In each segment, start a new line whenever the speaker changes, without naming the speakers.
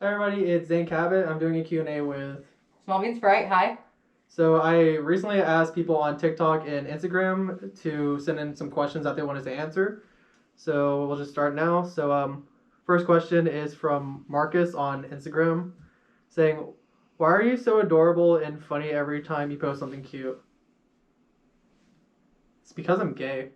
Hi everybody, it's Zane Cabot. I'm doing a Q&A with...
Smolbeansprite, hi.
So I recently asked people on TikTok and Instagram to send in some questions that they wanted to answer. So we'll just start now. So first question is from Marcus on Instagram saying, why are you so adorable and funny every time you post something cute? It's because I'm gay.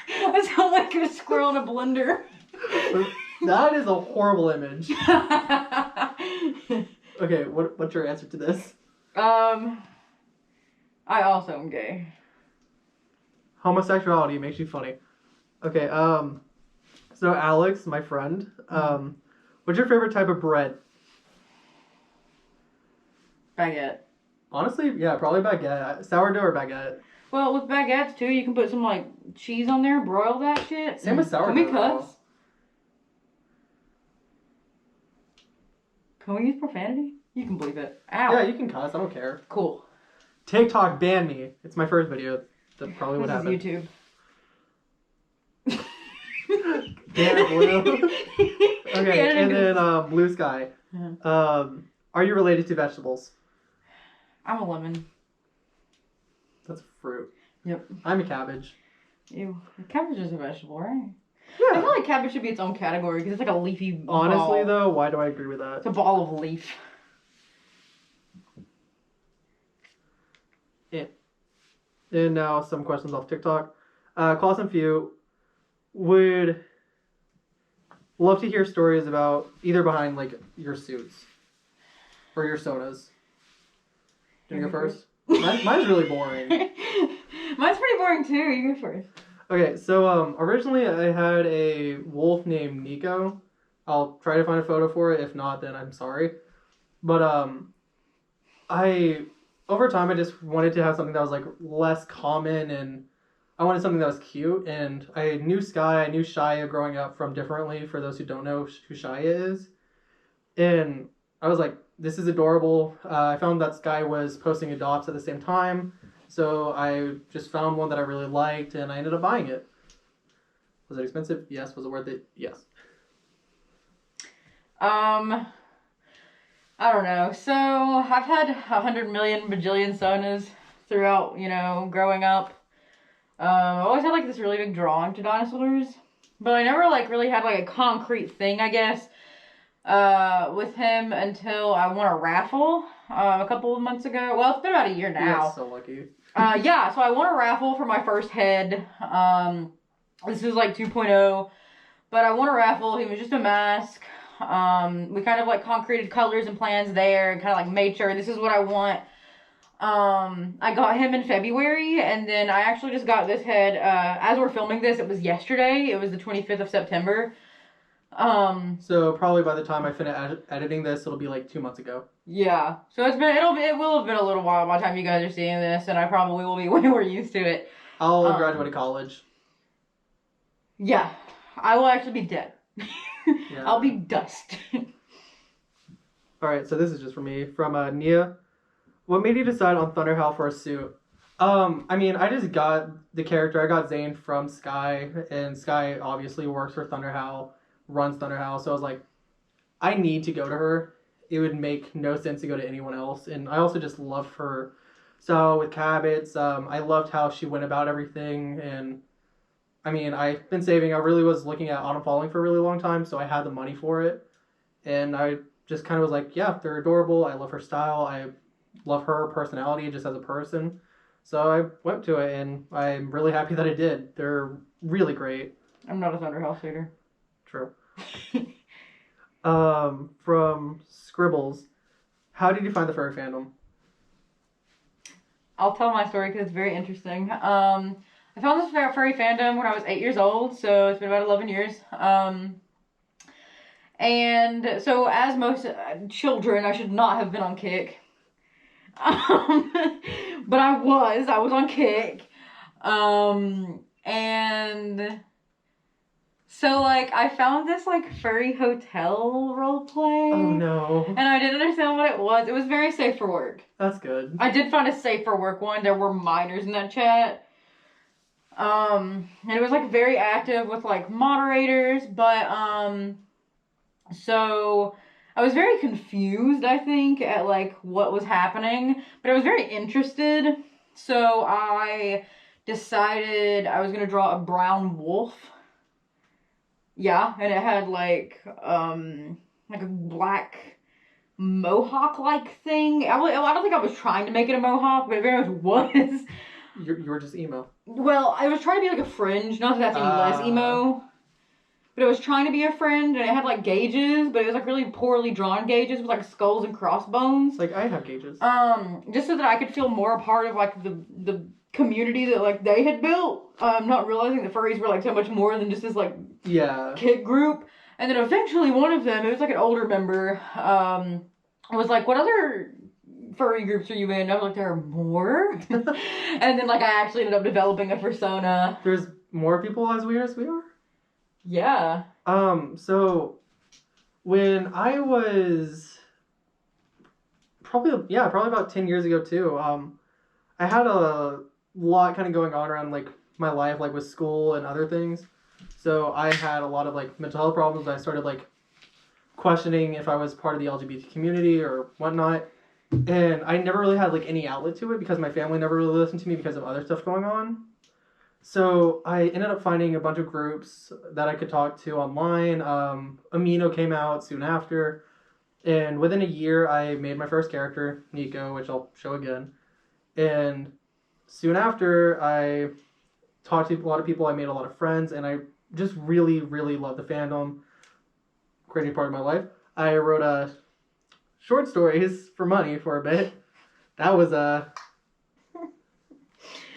I sound like a squirrel in a blender.
That is a horrible image. Okay, what's your answer to this?
I also am gay.
Homosexuality makes you funny. Okay, so Alex, my friend, what's your favorite type of bread?
Baguette.
Honestly, yeah, probably baguette. Sourdough or baguette.
Well, with baguettes too, you can put some like cheese on there, broil that shit.
Same with sourdough.
Can we cuss? Can we use profanity? You can believe it. Ow.
Yeah, you can cuss. I don't care.
Cool.
TikTok banned me. It's my first video. That's probably what happened.
This is YouTube.
Damn it, Blue. Okay, and then Blue Sky. Are you related to vegetables?
I'm a lemon.
That's fruit.
Yep.
I'm a cabbage.
Ew. Cabbage is a vegetable, right?
Yeah.
I feel like cabbage should be its own category because it's like a leafy
Honestly,
ball.
though, why do I agree with that?
It's a ball of leaf.
Yeah. And now some questions off TikTok. Claus and Few would love to hear stories about either behind like your suits or your sodas. Do you go first? Mine's really boring.
Mine's pretty boring too. You go first.
Okay, so originally I had a wolf named Nico. I'll try to find a photo for it. If not, then I'm sorry. But over time I just wanted to have something that was like less common, and I wanted something that was cute. And I knew Sky, I knew Shia growing up from Differently. For those who don't know who Shia is, and I was like, this is adorable. I found that Sky was posting adopts at the same time. So I just found one that I really liked, and I ended up buying it. Was it expensive? Yes. Was it worth it? Yes.
I don't know. So I've had 100 million bajillion sonas throughout, growing up. I always had like this really big drawing to dinosaurs, but I never like really had like a concrete thing, I guess, with him until I won a raffle a couple of months ago. Well, it's been about a year now.
You're so lucky.
Yeah, so I won a raffle for my first head. This is like 2.0, but I won a raffle. He was just a mask. We kind of like concreted colors and plans there and kind of like made sure this is what I want. I got him in February, and then I actually just got this head, as we're filming this, it was yesterday. It was the 25th of September.
So probably by the time I finish editing this, it'll be like 2 months ago.
Yeah. So it will have been a little while by the time you guys are seeing this, and I probably will be way more used to it.
I'll graduate college.
Yeah. I will actually be dead.
Yeah.
I'll be dust.
Alright, so this is just for me. From Nia. What made you decide on Thunderhouse for a suit? I mean, I just got the character. I got Zane from Sky, and Sky obviously works for Thunderhouse, runs Thunderhouse, so I was like, I need to go to her. It would make no sense to go to anyone else. And I also just love her. So with Cabot's, I loved how she went about everything. And I mean, I've been saving. I really was looking at Autumn Falling for a really long time, so I had the money for it. And I just kind of was like, yeah, they're adorable. I love her style. I love her personality just as a person. So I went to it, and I'm really happy that I did. They're really great.
I'm not a Thunderhouse hater.
True. From Scribbles, how did you find the furry fandom?
I'll tell my story because it's very interesting. I found this furry fandom when I was 8 years old, so it's been about 11 years. And so as most children, I should not have been on Kick. But I was on Kick. And so, like, I found this, like, furry hotel roleplay.
Oh, no.
And I didn't understand what it was. It was very safe for work.
That's good.
I did find a safe for work one. There were minors in that chat. And it was like very active with like moderators, but so I was very confused, I think, at like what was happening, but I was very interested. So I decided I was gonna draw a brown wolf. Yeah, and it had like a black mohawk like thing. I don't think I was trying to make it a mohawk, but it very much was.
You were just emo.
Well, I was trying to be like a fringe, not that that's any less emo. But it was trying to be a fringe, and it had like gauges, but it was like really poorly drawn gauges with like skulls and crossbones.
Like I have gauges.
Just so that I could feel more a part of like the community that like they had built. Not realizing that furries were like so much more than just this like kid group. And then eventually one of them, it was like an older member, was like, "What other furry groups are you in?" And I was like, "There are more." And then like I actually ended up developing a persona.
There's more people as weird as we are?
Yeah.
So when I was probably about 10 years ago too, I had a lot kind of going on around like my life, like with school and other things. So I had a lot of like mental health problems. I started like questioning if I was part of the LGBT community or whatnot. And I never really had like any outlet to it because my family never really listened to me because of other stuff going on. So I ended up finding a bunch of groups that I could talk to online. Amino came out soon after. And within a year, I made my first character, Nico, which I'll show again. And soon after, I talked to a lot of people. I made a lot of friends. And I just really, really love the fandom. Crazy part of my life. I wrote short stories for money for a bit. That was a...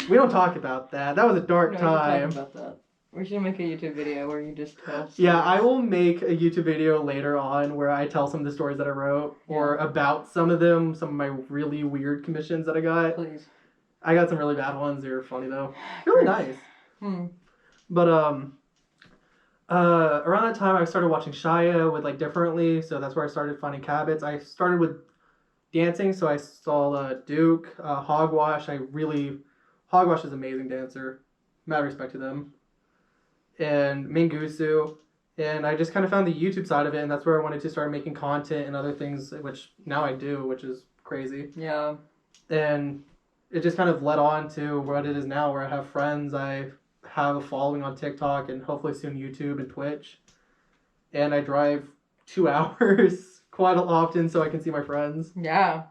We don't talk about that. That was a dark time.
Talk about that. We should make a YouTube video where you just tell stories.
Yeah, I will make a YouTube video later on where I tell some of the stories that I wrote or about some of them, some of my really weird commissions that I got.
Please.
I got some really bad ones. They were funny though. Really nice. But around that time I started watching Shia with like Differently, so that's where I started finding habits. I started with dancing, so I saw Duke, Hogwash. Hogwash is an amazing dancer. Mad respect to them. And Mingusu. And I just kind of found the YouTube side of it, and that's where I wanted to start making content and other things, which now I do, which is crazy.
Yeah.
And it just kind of led on to what it is now, where I have friends, I have a following on TikTok, and hopefully soon YouTube and Twitch. And I drive 2 hours quite often so I can see my friends.
Yeah.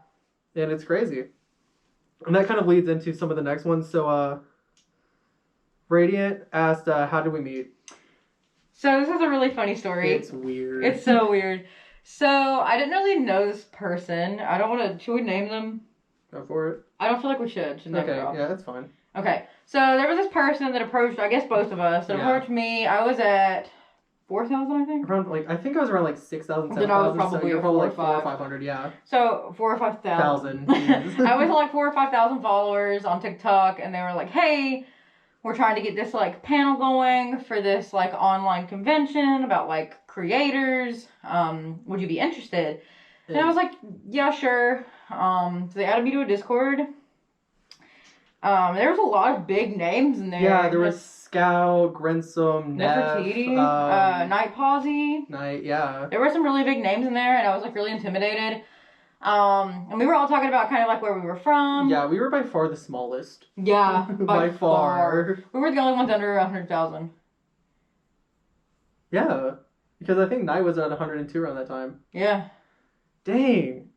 And it's crazy. And that kind of leads into some of the next ones. So, Radiant asked, how did we meet?
So, this is a really funny story.
It's weird.
It's so weird. So, I didn't really know this person. I don't want to... Should we name them?
Go for it.
I don't feel like we should.
Okay, yeah, that's fine.
Okay. So, there was this person that approached, I guess both of us, that approached me. I was at 4,000, I think?
Around, like, I think I was around, like, 6,000, 7,000.
Then I was probably
so you're probably like 400 or 500, yeah.
So, 4,000 or 5,000. I was like 4,000 or 5,000 followers on TikTok, and they were like, "Hey, we're trying to get this, like, panel going for this, like, online convention about, like, creators. Would you be interested?" And I was like, "Yeah, sure." So they added me to a Discord. There was a lot of big names in there.
Yeah, there was Scout, Grinsome,
Nefertiti, Night Pawsey.
Yeah.
There were some really big names in there, and I was, like, really intimidated. And we were all talking about kind of, like, where we were from.
Yeah, we were by far the smallest.
Yeah,
by far.
We were the only ones under 100,000.
Yeah, because I think Night was at 102 around that time.
Yeah.
Dang.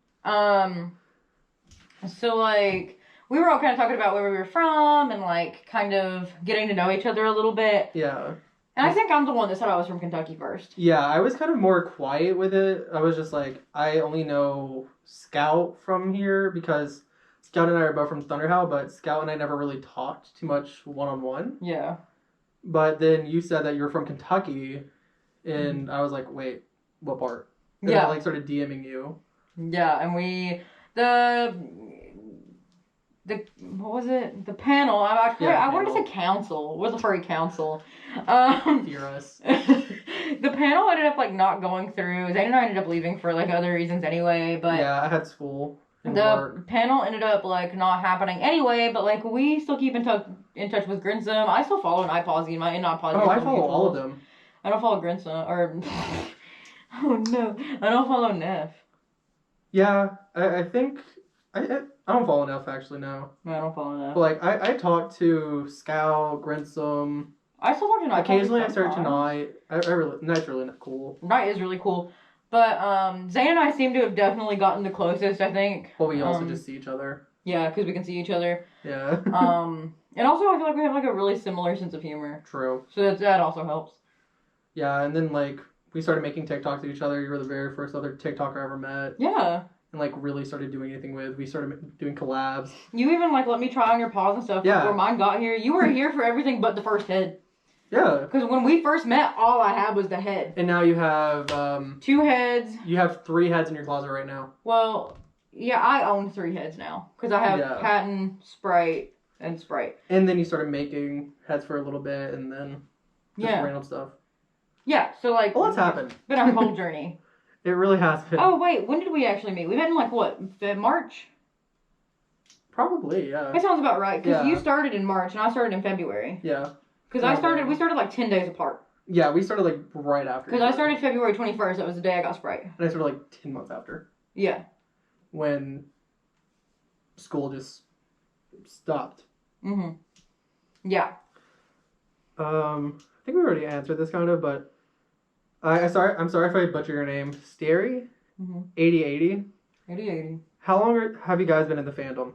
So, like, we were all kind of talking about where we were from and, like, kind of getting to know each other a little bit.
Yeah.
And I think I'm the one that said I was from Kentucky first.
Yeah, I was kind of more quiet with it. I was just like, I only know Scout from here because Scout and I are both from Thunderhouse, but Scout and I never really talked too much one-on-one.
Yeah.
But then you said that you're from Kentucky, and I was like, wait, what part? And
yeah.
I, like, started DMing you.
Yeah, and what was it? The panel. I wanted to say council. It was the furry council.
Fear us.
The panel ended up like not going through. Zane and I ended up leaving for like other reasons anyway. But
yeah, I had school. in
The
work.
panel ended up like not happening anyway, but like we still keep in touch with Grinsome. I still follow Nightpausy and Nightpausy.
Oh, I follow all of them.
I don't follow Grinsome or oh no, I don't follow Neff.
Yeah, I think I don't follow enough actually. No.
No, I don't follow Neff.
But like I talk to Scout, Grinsome.
I still talk to Night.
Occasionally I start to Night. Night's really cool.
Night is really cool. But Zane and I seem to have definitely gotten the closest, I think.
Well, we also just see each other.
Yeah, because we can see each other.
Yeah.
And also I feel like we have like a really similar sense of humor.
True.
So that also helps.
Yeah, and then like we started making TikToks with each other. You were the very first other TikToker I ever met.
Yeah.
And like really started doing anything with. We started doing collabs.
You even like let me try on your paws and stuff before mine got here. You were here for everything but the first head.
Yeah.
Because when we first met, all I had was the head.
And now you have
2 heads.
You have 3 heads in your closet right now.
Well, yeah, I own 3 heads now because I have Patton, Sprite, and Sprite.
And then you started making heads for a little bit, and then just random stuff.
Yeah, so like.
Well, what's happened?
Been our whole journey.
It really has been.
Oh wait, when did we actually meet? We met in like what? March.
Probably, yeah.
That sounds about right. Because you started in March and I started in February.
Yeah.
Because we started like 10 days apart.
Yeah, we started like right after.
Because I started February 21st. That was the day I got Sprite.
And I started like 10 months after.
Yeah.
When school just stopped.
Mm-hmm. Yeah.
I think we already answered this kind of, but I'm sorry if I butcher your name. Stary? 8080?
8080.
How long have you guys been in the fandom?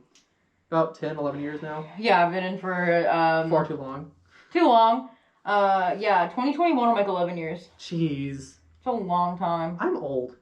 About 10, 11 years now?
Yeah, I've been in for...
far too long.
Too long. Yeah, 2021 will make 11 years.
Jeez.
It's a long time.
I'm old.